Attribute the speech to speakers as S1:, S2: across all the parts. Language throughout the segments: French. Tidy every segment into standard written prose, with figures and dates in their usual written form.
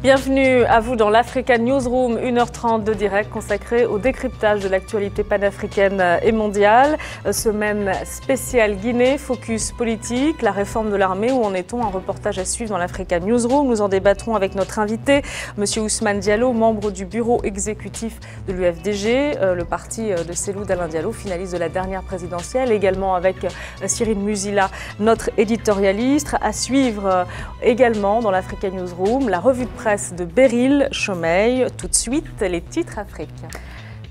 S1: Bienvenue à vous dans l'Africa Newsroom, 1h30 de direct consacré au décryptage de l'actualité panafricaine et mondiale. Semaine spéciale Guinée, focus politique, la réforme de l'armée, où en est-on? Un reportage à suivre dans l'Africa Newsroom. Nous en débattrons avec notre invité, M. Ousmane Diallo, membre du bureau exécutif de l'UFDG, le parti de Cellou Dalein Diallo, finaliste de la dernière présidentielle, également avec Cyril Musila, notre éditorialiste. À suivre également dans l'Africa Newsroom, la revue de presse de Beryl Chomeil. Tout de suite, les titres africains.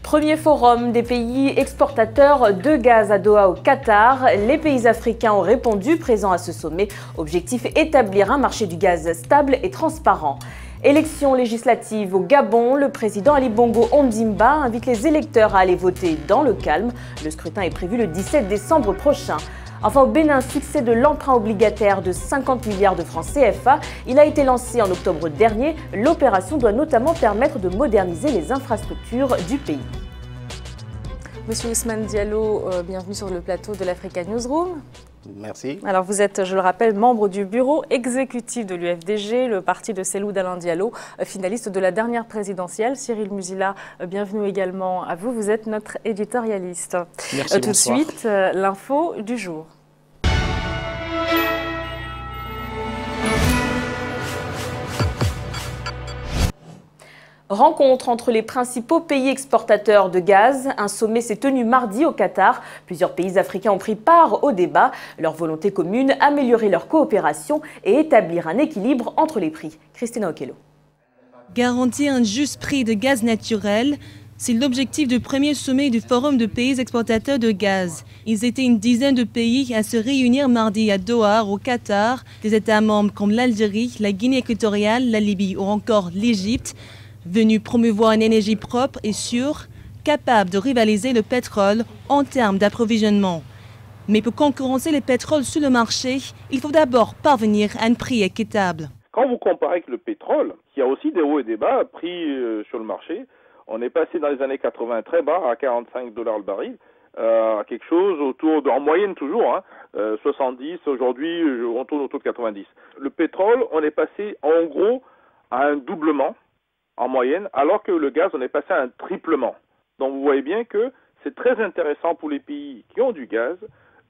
S1: Premier forum des pays exportateurs de gaz à Doha au Qatar. Les pays africains ont répondu présents à ce sommet. Objectif, établir un marché du gaz stable et transparent. Élections législatives au Gabon, le président Ali Bongo Ondimba invite les électeurs à aller voter dans le calme. Le scrutin est prévu le 17 décembre prochain. Enfin, au Bénin, succès de l'emprunt obligataire de 50 milliards de francs CFA. Il a été lancé en octobre dernier. L'opération doit notamment permettre de moderniser les infrastructures du pays. Monsieur Ousmane Diallo, bienvenue sur le plateau de l'Africa Newsroom.
S2: Merci.
S1: Alors vous êtes, je le rappelle, membre du bureau exécutif de l'UFDG, le parti de Cellou Dalein Diallo, finaliste de la dernière présidentielle. Cyril Musila, bienvenue également à vous. Vous êtes notre éditorialiste.
S2: Merci,
S1: tout de suite, l'info du jour. Rencontre entre les principaux pays exportateurs de gaz. Un sommet s'est tenu mardi au Qatar. Plusieurs pays africains ont pris part au débat. Leur volonté commune, améliorer leur coopération et établir un équilibre entre les prix. Christina Okello.
S3: Garantir un juste prix de gaz naturel, c'est l'objectif du premier sommet du Forum de pays exportateurs de gaz. Ils étaient une dizaine de pays à se réunir mardi à Doha, au Qatar. Des États membres comme l'Algérie, la Guinée équatoriale, la Libye ou encore l'Égypte, venus promouvoir une énergie propre et sûre, capable de rivaliser le pétrole en termes d'approvisionnement. Mais pour concurrencer les pétroles sur le marché, il faut d'abord parvenir à un prix équitable.
S4: Quand vous comparez avec le pétrole, qui a aussi des hauts et des bas pris sur le marché, on est passé dans les années 80 très bas à 45 $ le baril, à quelque chose autour de, en moyenne toujours, 70, aujourd'hui on tourne autour de 90. Le pétrole, on est passé en gros à un doublement en moyenne, alors que le gaz, on est passé à un triplement. Donc vous voyez bien que c'est très intéressant pour les pays qui ont du gaz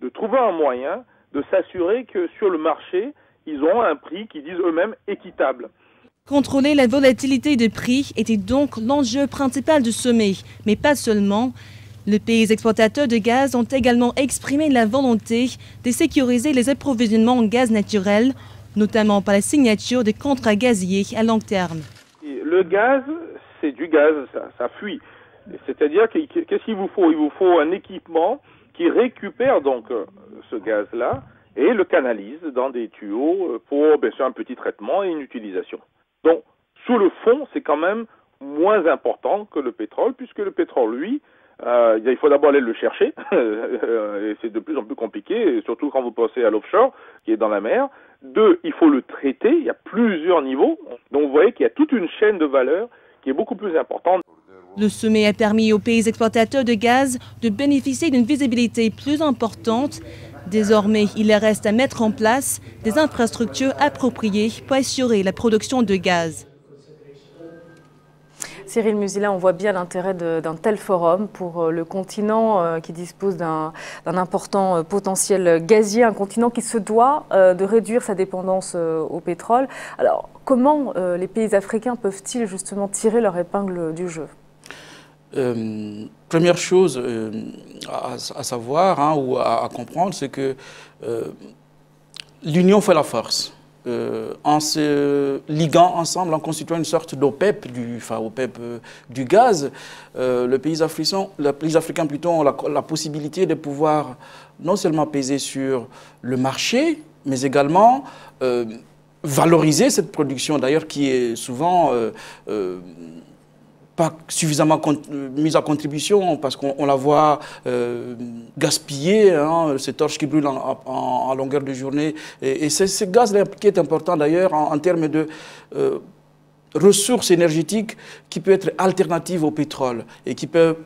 S4: de trouver un moyen de s'assurer que sur le marché, ils ont un prix qu'ils disent eux-mêmes équitable.
S3: Contrôler la volatilité des prix était donc l'enjeu principal du sommet, mais pas seulement. Les pays exportateurs de gaz ont également exprimé la volonté de sécuriser les approvisionnements en gaz naturel, notamment par la signature de contrats gaziers à long terme.
S4: Le gaz, c'est du gaz, ça fuit. C'est-à-dire qu'est-ce qu'il vous faut? Il vous faut un équipement qui récupère donc ce gaz-là et le canalise dans des tuyaux pour bien sûr un petit traitement et une utilisation. Donc, sous le fond, c'est quand même moins important que le pétrole, puisque le pétrole, lui, il faut d'abord aller le chercher, et c'est de plus en plus compliqué, surtout quand vous pensez à l'offshore, qui est dans la mer. 2, il faut le traiter, il y a plusieurs niveaux. Donc vous voyez qu'il y a toute une chaîne de valeur qui est beaucoup plus importante.
S3: Le sommet a permis aux pays exportateurs de gaz de bénéficier d'une visibilité plus importante. Désormais, il reste à mettre en place des infrastructures appropriées pour assurer la production de gaz.
S1: Cyril Musila, on voit bien l'intérêt d'un tel forum pour le continent qui dispose d'un important potentiel gazier, un continent qui se doit de réduire sa dépendance au pétrole. Alors, comment les pays africains peuvent-ils justement tirer leur épingle du jeu?
S2: Première chose à savoir ou à comprendre, c'est que l'union fait la force. En se liguant ensemble, en constituant une sorte d'OPEP, du gaz, les pays africains plutôt ont la possibilité de pouvoir non seulement peser sur le marché, mais également valoriser cette production, d'ailleurs qui est souvent pas suffisamment mise à contribution parce qu'on la voit gaspiller, ces torches qui brûlent en longueur de journée. Et c'est ce gaz-là qui est important d'ailleurs en termes de ressources énergétiques qui peut être alternative au pétrole et qui peut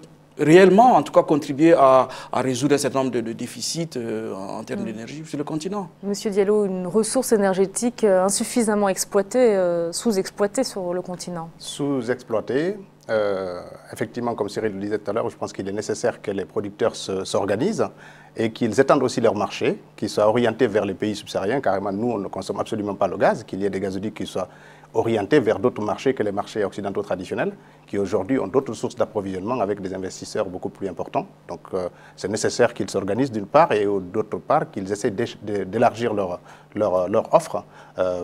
S2: réellement, en tout cas, contribuer à résoudre un certain nombre de déficits en termes d'énergie sur le continent.
S1: Monsieur Diallo, une ressource énergétique insuffisamment exploitée, sous-exploitée sur le continent.
S5: Sous-exploitée. Effectivement, comme Cyril le disait tout à l'heure, je pense qu'il est nécessaire que les producteurs s'organisent et qu'ils étendent aussi leur marché, qu'ils soient orientés vers les pays subsahariens. Carrément, nous, on ne consomme absolument pas le gaz, qu'il y ait des gazoducs qui soient orientés vers d'autres marchés que les marchés occidentaux traditionnels, qui aujourd'hui ont d'autres sources d'approvisionnement avec des investisseurs beaucoup plus importants. Donc, c'est nécessaire qu'ils s'organisent d'une part et d'autre part qu'ils essaient d'élargir leur offre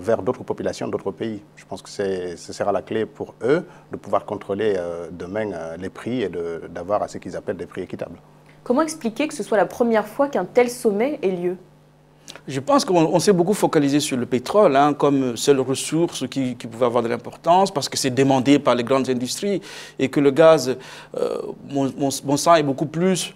S5: vers d'autres populations, d'autres pays. Je pense que ce sera la clé pour eux de pouvoir contrôler demain les prix et d'avoir ce qu'ils appellent des prix équitables.
S6: Comment expliquer que ce soit la première fois qu'un tel sommet ait lieu ?
S2: Je pense qu'on s'est beaucoup focalisé sur le pétrole comme seule ressource qui pouvait avoir de l'importance parce que c'est demandé par les grandes industries et que le gaz, mon sens est beaucoup plus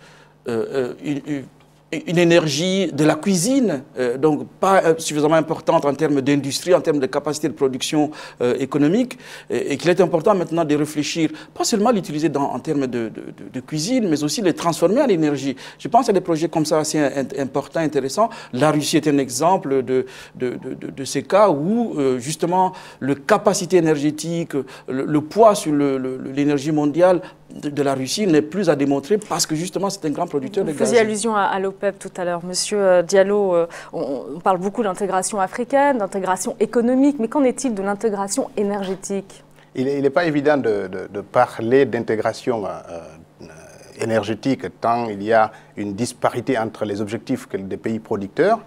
S2: une énergie de la cuisine, donc pas suffisamment importante en termes d'industrie, en termes de capacité de production économique, et qu'il est important maintenant de réfléchir, pas seulement l'utiliser en termes de cuisine, mais aussi le transformer en énergie. Je pense à des projets comme ça assez importants, intéressants. La Russie est un exemple de ces cas où, justement, la capacité énergétique, le poids sur l'énergie mondiale de la Russie n'est plus à démontrer parce que justement c'est un grand producteur de gaz.
S1: Vous faisiez allusion à l'OPEP tout à l'heure. Monsieur Diallo, on parle beaucoup d'intégration africaine, d'intégration économique, mais qu'en est-il de l'intégration énergétique?
S5: Il n'est pas évident de parler d'intégration énergétique tant il y a une disparité entre les objectifs des pays producteurs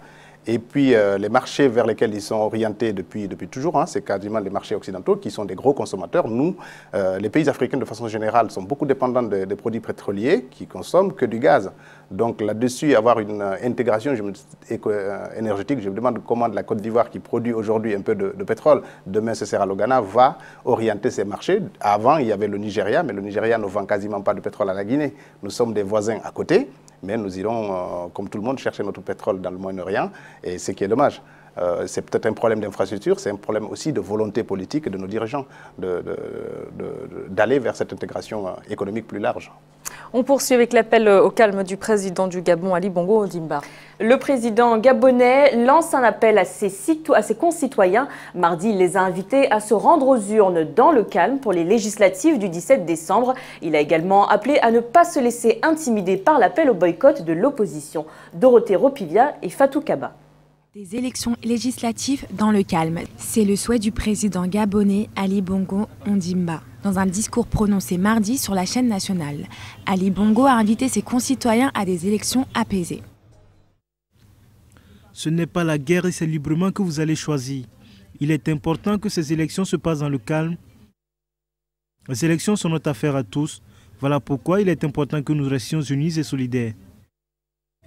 S5: et puis les marchés vers lesquels ils sont orientés depuis toujours, c'est quasiment les marchés occidentaux qui sont des gros consommateurs. Nous, les pays africains de façon générale sont beaucoup dépendants des produits pétroliers qui consomment que du gaz. Donc là-dessus, avoir une intégration énergétique, je me demande comment la Côte d'Ivoire qui produit aujourd'hui un peu de pétrole, demain ce sera le Ghana, va orienter ses marchés. Avant, il y avait le Nigeria, mais le Nigeria ne vend quasiment pas de pétrole à la Guinée. Nous sommes des voisins à côté. Mais nous irons, comme tout le monde, chercher notre pétrole dans le Moyen-Orient, et ce qui est dommage. C'est peut-être un problème d'infrastructure, c'est un problème aussi de volonté politique de nos dirigeants d'aller vers cette intégration économique plus large.
S1: On poursuit avec l'appel au calme du président du Gabon, Ali Bongo Ondimba.
S6: Le président gabonais lance un appel à ses concitoyens. Mardi, il les a invités à se rendre aux urnes dans le calme pour les législatives du 17 décembre. Il a également appelé à ne pas se laisser intimider par l'appel au boycott de l'opposition. Dorothée Ropivia et Fatou Kaba.
S7: Des élections législatives dans le calme. C'est le souhait du président gabonais Ali Bongo Ondimba. Dans un discours prononcé mardi sur la chaîne nationale, Ali Bongo a invité ses concitoyens à des élections apaisées.
S8: Ce n'est pas la guerre et c'est librement que vous allez choisir. Il est important que ces élections se passent dans le calme. Les élections sont notre affaire à tous. Voilà pourquoi il est important que nous restions unis et solidaires.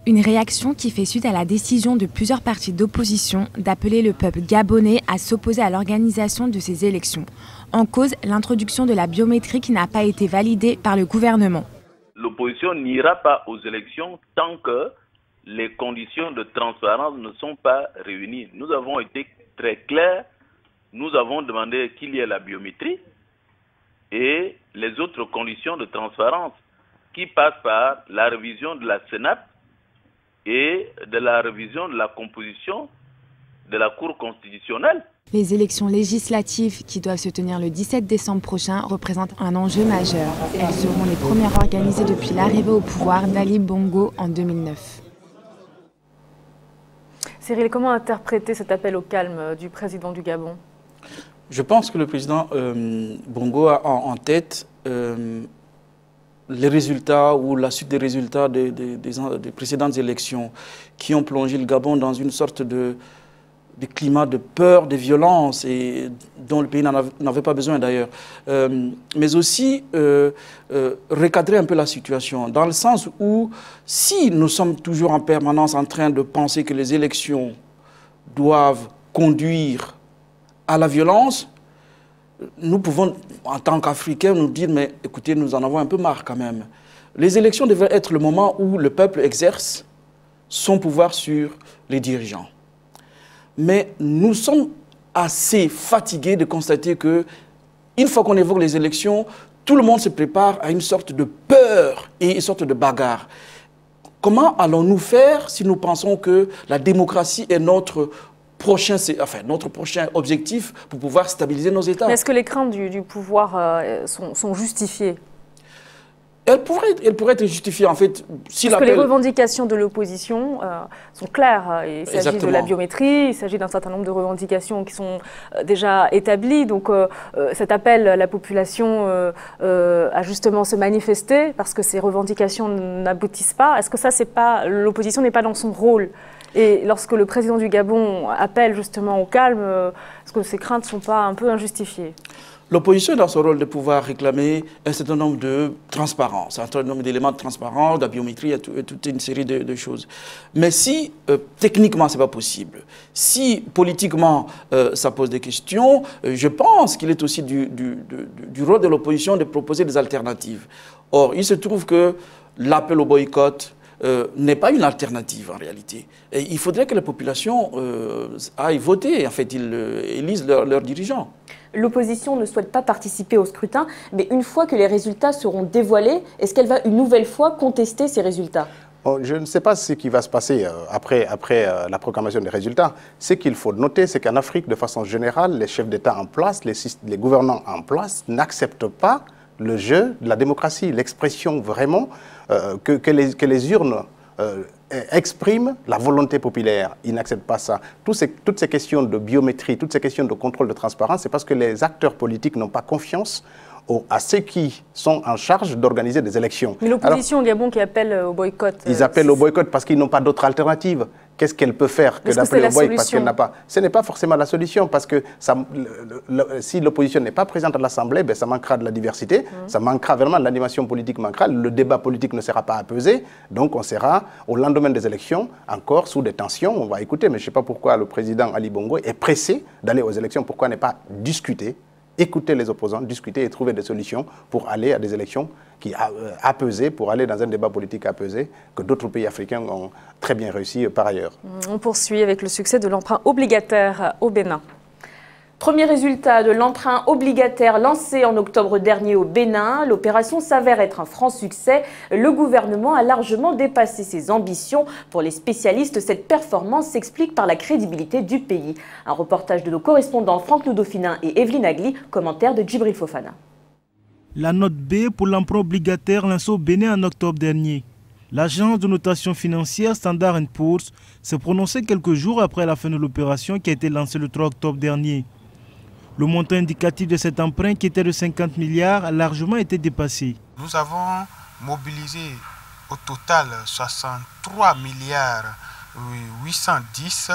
S7: Une réaction qui fait suite à la décision de plusieurs partis d'opposition d'appeler le peuple gabonais à s'opposer à l'organisation de ces élections. En cause, l'introduction de la biométrie qui n'a pas été validée par le gouvernement.
S9: L'opposition n'ira pas aux élections tant que les conditions de transparence ne sont pas réunies. Nous avons été très clairs, nous avons demandé qu'il y ait la biométrie et les autres conditions de transparence qui passent par la révision de la CENAP et de la révision de la composition de la Cour constitutionnelle.
S7: Les élections législatives qui doivent se tenir le 17 décembre prochain représentent un enjeu majeur. Elles seront les premières organisées depuis l'arrivée au pouvoir d'Ali Bongo en 2009.
S1: Cyril, comment interpréter cet appel au calme du président du Gabon?
S2: Je pense que le président Bongo a en tête les résultats ou la suite des résultats des précédentes élections qui ont plongé le Gabon dans une sorte de climat de peur, de violence et dont le pays n'avait pas besoin d'ailleurs. Mais aussi recadrer un peu la situation dans le sens où si nous sommes toujours en permanence en train de penser que les élections doivent conduire à la violence, nous pouvons, en tant qu'Africains, nous dire, mais écoutez, nous en avons un peu marre quand même. Les élections devraient être le moment où le peuple exerce son pouvoir sur les dirigeants. Mais nous sommes assez fatigués de constater que, une fois qu'on évoque les élections, tout le monde se prépare à une sorte de peur et une sorte de bagarre. Comment allons-nous faire si nous pensons que la démocratie est notre prochain objectif pour pouvoir stabiliser nos États?
S1: Est-ce que les craintes du pouvoir sont justifiées?
S2: Elle pourrait être justifiée, en fait. Si
S1: parce que les revendications de l'opposition sont claires. Il s'agit de la biométrie, il s'agit d'un certain nombre de revendications qui sont déjà établies. Donc cet appel à la population à justement se manifester parce que ces revendications n'aboutissent pas, est-ce que ça, c'est pas, l'opposition n'est pas dans son rôle? Et lorsque le président du Gabon appelle justement au calme, est-ce que ces craintes ne sont pas un peu injustifiées?
S2: L'opposition est dans son rôle de pouvoir réclamer un certain nombre de transparence, un certain nombre d'éléments de transparence, de la biométrie et toute une série de choses. Mais si techniquement ce n'est pas possible, si politiquement ça pose des questions, je pense qu'il est aussi du rôle de l'opposition de proposer des alternatives. Or, il se trouve que l'appel au boycott n'est pas une alternative en réalité. Et il faudrait que la population aille voter, en fait, ils élisent leurs dirigeants.
S6: L'opposition ne souhaite pas participer au scrutin, mais une fois que les résultats seront dévoilés, est-ce qu'elle va une nouvelle fois contester ces résultats?
S5: Je ne sais pas ce qui va se passer après la proclamation des résultats. Ce qu'il faut noter, c'est qu'en Afrique, de façon générale, les chefs d'État en place, les gouvernants en place n'acceptent pas le jeu de la démocratie, l'expression vraiment que les urnes expriment la volonté populaire. Ils n'acceptent pas ça. Toutes ces questions de biométrie, toutes ces questions de contrôle de transparence, c'est parce que les acteurs politiques n'ont pas confiance à ceux qui sont en charge d'organiser des élections.
S1: Mais l'opposition au Gabon qui appelle au boycott...
S5: Ils appellent au boycott parce qu'ils n'ont pas d'autre alternative. Qu'est-ce qu'elle peut faire que d'appeler au boycott parce qu'elle n'a pas... Ce n'est pas forcément la solution parce que si l'opposition n'est pas présente à l'Assemblée, ben, ça manquera de la diversité, ça manquera vraiment, l'animation politique manquera, le débat politique ne sera pas apaisé, donc on sera au lendemain des élections encore sous des tensions. On va écouter, mais je ne sais pas pourquoi le président Ali Bongo est pressé d'aller aux élections, pourquoi ne pas discuter, écouter les opposants, discuter et trouver des solutions pour aller à des élections apaisées, pour aller dans un débat politique apaisé que d'autres pays africains ont très bien réussi par ailleurs.
S1: On poursuit avec le succès de l'emprunt obligataire au Bénin.
S6: Premier résultat de l'emprunt obligataire lancé en octobre dernier au Bénin. L'opération s'avère être un franc succès. Le gouvernement a largement dépassé ses ambitions. Pour les spécialistes, cette performance s'explique par la crédibilité du pays. Un reportage de nos correspondants Franck Loudofinin et Evelyne Agli, commentaire de Djibril Fofana.
S8: La note B pour l'emprunt obligataire lancé au Bénin en octobre dernier. L'agence de notation financière Standard & Poor's s'est prononcée quelques jours après la fin de l'opération qui a été lancée le 3 octobre dernier. Le montant indicatif de cet emprunt, qui était de 50 milliards, a largement été dépassé.
S10: Nous avons mobilisé au total 63 milliards 810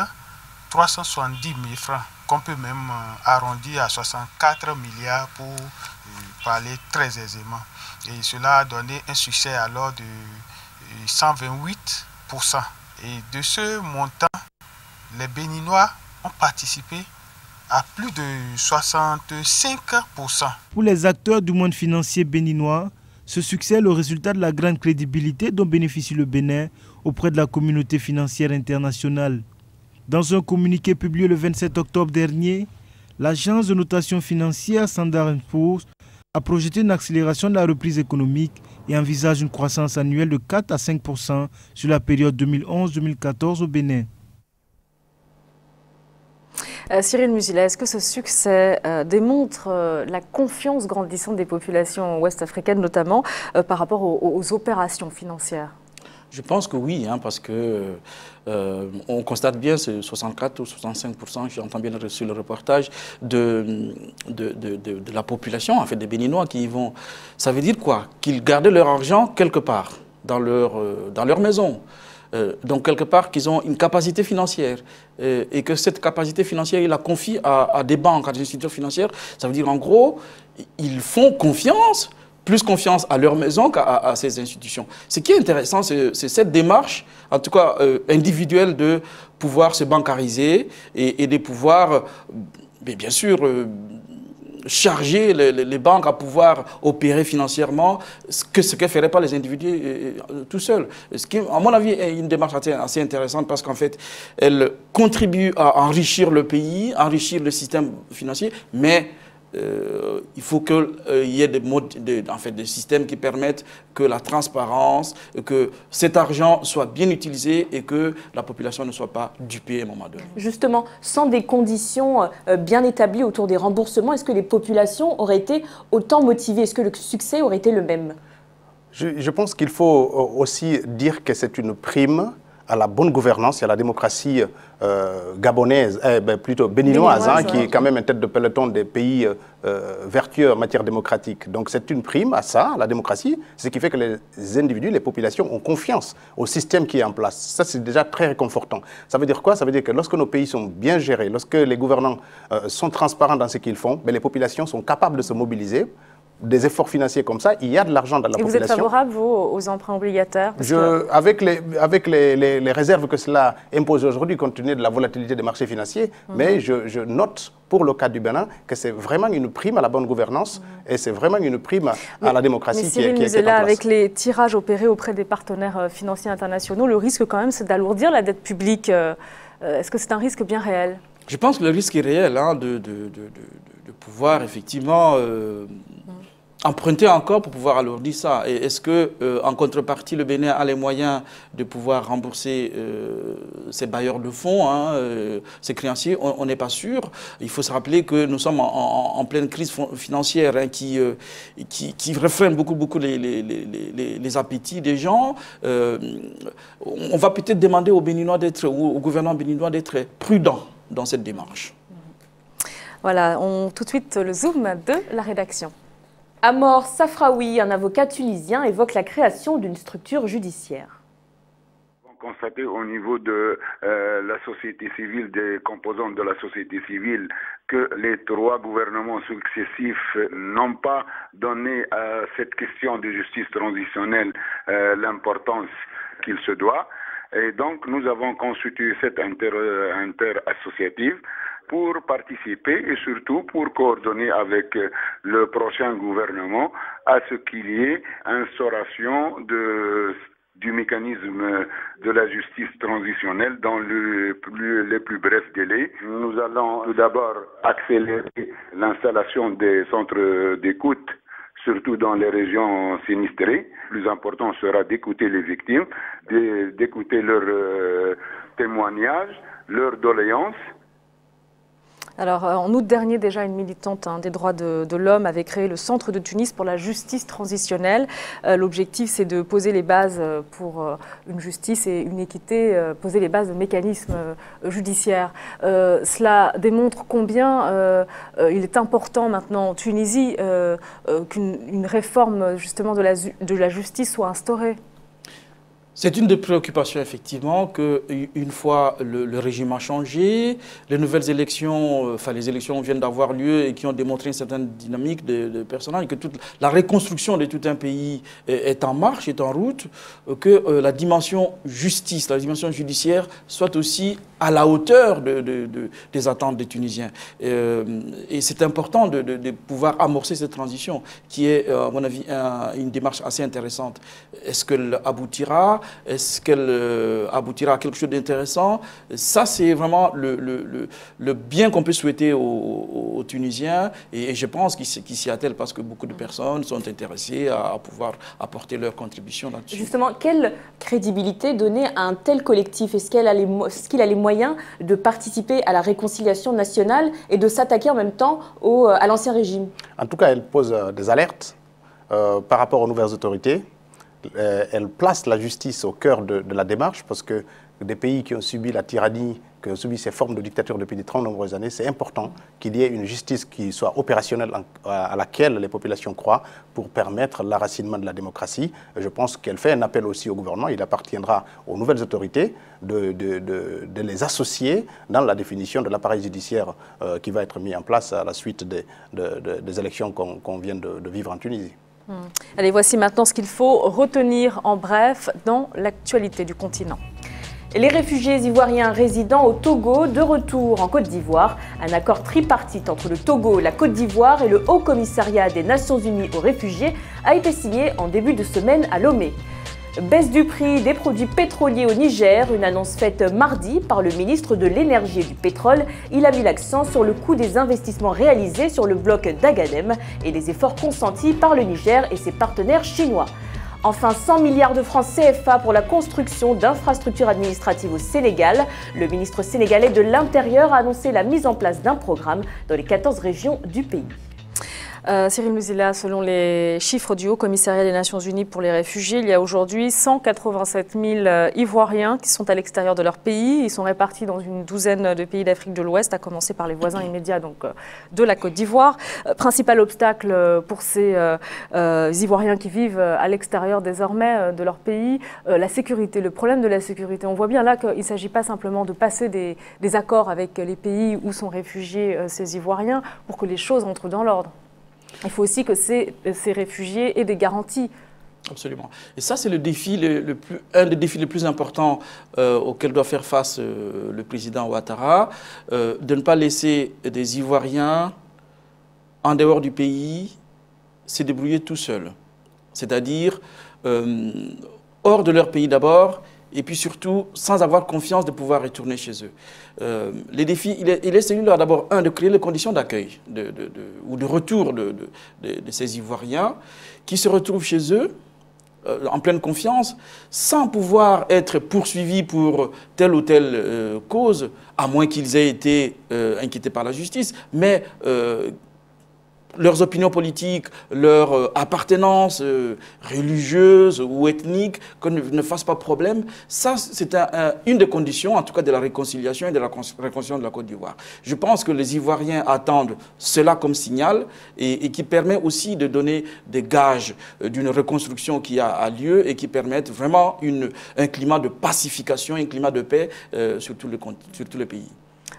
S10: 370 000 francs, qu'on peut même arrondir à 64 milliards pour parler très aisément. Et cela a donné un succès alors de 128%. Et de ce montant, les Béninois ont participé à plus de 65%.
S8: Pour les acteurs du monde financier béninois, ce succès est le résultat de la grande crédibilité dont bénéficie le Bénin auprès de la communauté financière internationale. Dans un communiqué publié le 27 octobre dernier, l'agence de notation financière Standard & Poor's a projeté une accélération de la reprise économique et envisage une croissance annuelle de 4 à 5% sur la période 2011-2014 au Bénin.
S1: Cyril Muzilet, est-ce que ce succès démontre la confiance grandissante des populations ouest-africaines, notamment par rapport aux opérations financières?
S2: Je pense que oui, hein, parce que on constate bien ce 64 ou 65%, j'entends bien sur le reportage, de la population, en fait, des Béninois qui y vont. Ça veut dire quoi? Qu'ils gardaient leur argent quelque part, dans leur maison. Donc, quelque part, qu'ils ont une capacité financière et que cette capacité financière, ils la confient à des banques, à des institutions financières. Ça veut dire, en gros, ils font confiance, plus confiance à leur maison qu'à ces institutions. Ce qui est intéressant, c'est cette démarche, en tout cas individuelle, de pouvoir se bancariser et de pouvoir, bien sûr, charger les banques à pouvoir opérer financièrement ce que ne feraient pas les individus tout seuls. Ce qui, à mon avis, est une démarche assez intéressante parce qu'en fait, elle contribue à enrichir le pays, enrichir le système financier, mais il faut qu'il y ait des systèmes qui permettent que la transparence, que cet argent soit bien utilisé et que la population ne soit pas dupée à un moment donné.
S6: Justement, sans des conditions bien établies autour des remboursements, est-ce que les populations auraient été autant motivées? Est-ce que le succès aurait été le même?
S5: Je pense qu'il faut aussi dire que c'est une prime à la bonne gouvernance et à la démocratie gabonaise, plutôt béninoise, qui est quand même une tête de peloton des pays vertueux en matière démocratique. Donc c'est une prime à ça, à la démocratie, ce qui fait que les individus, les populations ont confiance au système qui est en place. Ça, c'est déjà très réconfortant. Ça veut dire quoi? Ça veut dire que lorsque nos pays sont bien gérés, lorsque les gouvernants sont transparents dans ce qu'ils font, les populations sont capables de se mobiliser. Des efforts financiers comme ça, il y a de l'argent dans la population.
S1: Et vous êtes favorable, vous, aux emprunts obligataires?
S5: Avec les réserves que cela impose aujourd'hui, compte tenu de la volatilité des marchés financiers, mais je note pour le cas du Bénin que c'est vraiment une prime à la bonne gouvernance et c'est vraiment une prime à la démocratie qui est en place.
S1: Avec les tirages opérés auprès des partenaires financiers internationaux, le risque quand même, c'est d'alourdir la dette publique. Est-ce que c'est un risque bien réel?
S2: Je pense que le risque est réel de pouvoir effectivement emprunter encore pour pouvoir alourdir ça. Et est-ce que, en contrepartie, le Bénin a les moyens de pouvoir rembourser ses bailleurs de fonds, ses créanciers? On n'est pas sûr. Il faut se rappeler que nous sommes en pleine crise financière qui refrène beaucoup les appétits des gens. On va peut-être demander aux Béninois au gouvernement béninois d'être prudent dans cette démarche.
S1: Voilà, tout de suite le zoom de la rédaction.
S6: Amor Safraoui, un avocat tunisien, évoque la création d'une structure judiciaire.
S11: Constater au niveau de la société civile, des composantes de la société civile, que les trois gouvernements successifs n'ont pas donné à cette question de justice transitionnelle l'importance qu'il se doit. Et donc, nous avons constitué cette inter-associative pour participer et surtout pour coordonner avec le prochain gouvernement à ce qu'il y ait instauration du mécanisme de la justice transitionnelle dans les plus brefs délais. Nous allons tout d'abord accélérer l'installation des centres d'écoute, surtout dans les régions sinistrées. Le plus important sera d'écouter les victimes, d'écouter leurs témoignages, leurs doléances.
S1: Alors, en août dernier, déjà, une militante des droits de l'homme avait créé le Centre de Tunis pour la justice transitionnelle. L'objectif, c'est de poser les bases pour une justice et une équité, poser les bases de mécanismes judiciaires. Cela démontre combien il est important maintenant en Tunisie qu'une réforme justement de la justice soit instaurée.
S2: C'est une des préoccupations, effectivement, qu'une fois le régime a changé, les nouvelles élections, les élections viennent d'avoir lieu et qui ont démontré une certaine dynamique de personnages, et que toute la reconstruction de tout un pays est en marche, est en route, que la dimension justice, la dimension judiciaire soit aussi à la hauteur des attentes des Tunisiens. Et c'est important de pouvoir amorcer cette transition, qui est, à mon avis, une démarche assez intéressante. Est-ce qu'elle aboutira? Est-ce qu'elle aboutira à quelque chose d'intéressant? Ça, c'est vraiment le bien qu'on peut souhaiter aux Tunisiens. Et je pense qu'ils s'y attellent parce que beaucoup de personnes sont intéressées à pouvoir apporter leur contribution là-dessus.
S6: Justement, quelle crédibilité donner à un tel collectif? Est-ce qu'il a les moyens de participer à la réconciliation nationale et de s'attaquer en même temps à l'ancien régime?
S5: En tout cas, elle pose des alertes par rapport aux nouvelles autorités. Elle place la justice au cœur de la démarche parce que des pays qui ont subi la tyrannie, qui ont subi ces formes de dictature depuis de très nombreuses années, c'est important qu'il y ait une justice qui soit opérationnelle à laquelle les populations croient pour permettre l'enracinement de la démocratie. Je pense qu'elle fait un appel aussi au gouvernement. Il appartiendra aux nouvelles autorités de les associer dans la définition de l'appareil judiciaire qui va être mis en place à la suite des élections qu'on vient de vivre en Tunisie.
S1: Allez, voici maintenant ce qu'il faut retenir en bref dans l'actualité du continent.
S6: Les réfugiés ivoiriens résidant au Togo de retour en Côte d'Ivoire. Un accord tripartite entre le Togo, la Côte d'Ivoire et le Haut Commissariat des Nations Unies aux réfugiés a été signé en début de semaine à Lomé. Baisse du prix des produits pétroliers au Niger, une annonce faite mardi par le ministre de l'Énergie et du Pétrole. Il a mis l'accent sur le coût des investissements réalisés sur le bloc d'Agadem et les efforts consentis par le Niger et ses partenaires chinois. Enfin, 100 milliards de francs CFA pour la construction d'infrastructures administratives au Sénégal. Le ministre sénégalais de l'Intérieur a annoncé la mise en place d'un programme dans les 14 régions du pays.
S1: Cyril Mouzila, selon les chiffres du Haut Commissariat des Nations Unies pour les réfugiés, il y a aujourd'hui 187 000 Ivoiriens qui sont à l'extérieur de leur pays. Ils sont répartis dans une douzaine de pays d'Afrique de l'Ouest, à commencer par les voisins immédiats donc, de la Côte d'Ivoire. Principal obstacle pour ces Ivoiriens qui vivent à l'extérieur désormais de leur pays, la sécurité, le problème de la sécurité. On voit bien là qu'il ne s'agit pas simplement de passer des accords avec les pays où sont réfugiés ces Ivoiriens pour que les choses entrent dans l'ordre. Il faut aussi que ces réfugiés aient des garanties.
S2: Absolument. Et ça, c'est le défi un des défis les plus importants auxquels doit faire face le président Ouattara, de ne pas laisser des Ivoiriens en dehors du pays se débrouiller tout seuls. C'est-à-dire hors de leur pays d'abord, et puis surtout sans avoir confiance de pouvoir retourner chez eux. Les défis, il est celui-là d'abord, de créer les conditions d'accueil ou de retour de ces Ivoiriens qui se retrouvent chez eux en pleine confiance, sans pouvoir être poursuivis pour telle ou telle cause, à moins qu'ils aient été inquiétés par la justice, mais leurs opinions politiques, leur appartenance religieuse ou ethnique, qu'on ne fasse pas problème. Ça, c'est une des conditions, en tout cas, de la réconciliation et de la réconciliation de la Côte d'Ivoire. Je pense que les Ivoiriens attendent cela comme signal et qui permet aussi de donner des gages d'une reconstruction qui a lieu et qui permettent vraiment un climat de pacification, un climat de paix sur tout le pays.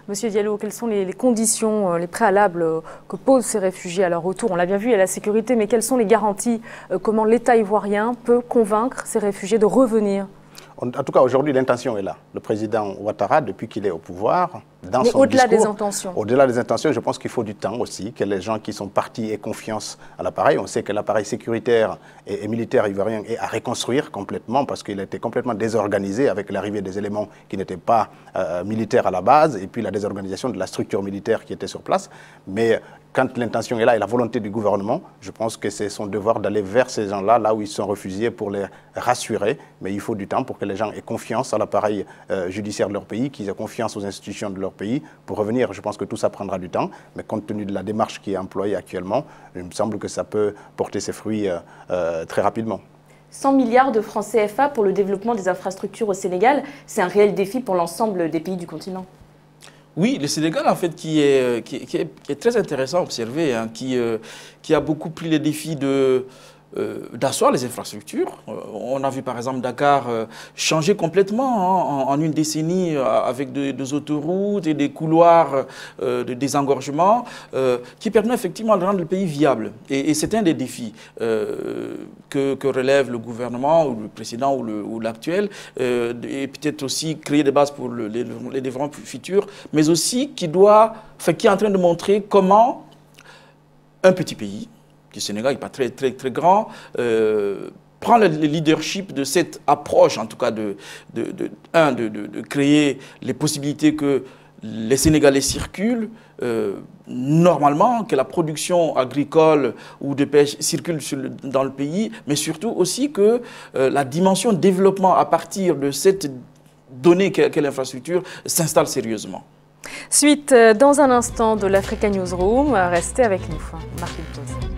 S1: Monsieur Diallo, quelles sont les conditions, les préalables que posent ces réfugiés à leur retour? On l'a bien vu, il y a la sécurité, mais quelles sont les garanties? Comment l'État ivoirien peut convaincre ces réfugiés de revenir? En
S5: tout cas, aujourd'hui, l'intention est là. Le président Ouattara, depuis qu'il est au pouvoir, dans son discours...
S1: au-delà des intentions.
S5: Au-delà des intentions, je pense qu'il faut du temps aussi, que les gens qui sont partis aient confiance à l'appareil. On sait que l'appareil sécuritaire et militaire ivoirien est à reconstruire complètement parce qu'il a été complètement désorganisé avec l'arrivée des éléments qui n'étaient pas militaires à la base et puis la désorganisation de la structure militaire qui était sur place. Mais quand l'intention est là et la volonté du gouvernement, je pense que c'est son devoir d'aller vers ces gens-là, là où ils sont réfugiés, pour les rassurer. Mais il faut du temps pour que les gens aient confiance à l'appareil judiciaire de leur pays, qu'ils aient confiance aux institutions de leur pays pour revenir. Je pense que tout ça prendra du temps, mais compte tenu de la démarche qui est employée actuellement, il me semble que ça peut porter ses fruits très rapidement.
S6: 100 milliards de francs CFA pour le développement des infrastructures au Sénégal, c'est un réel défi pour l'ensemble des pays du continent.
S2: Oui, le Sénégal, en fait, qui est très intéressant à observer, hein, qui a beaucoup pris les défis d'asseoir les infrastructures. On a vu par exemple Dakar changer complètement en une décennie avec des autoroutes et des couloirs de désengorgement qui permettent effectivement de rendre le pays viable. Et c'est un des défis que relève le gouvernement ou le précédent ou l'actuel, et peut-être aussi créer des bases pour les développements futurs, mais aussi qui est en train de montrer comment un petit pays, le Sénégal n'est pas très grand, prend le leadership de cette approche, en tout cas de créer les possibilités que les Sénégalais circulent normalement, que la production agricole ou de pêche circule dans le pays, mais surtout aussi que la dimension développement à partir de cette donnée qu'est l'infrastructure s'installe sérieusement.
S1: Suite dans un instant de l'Africa Newsroom, restez avec nous. Marc Pause.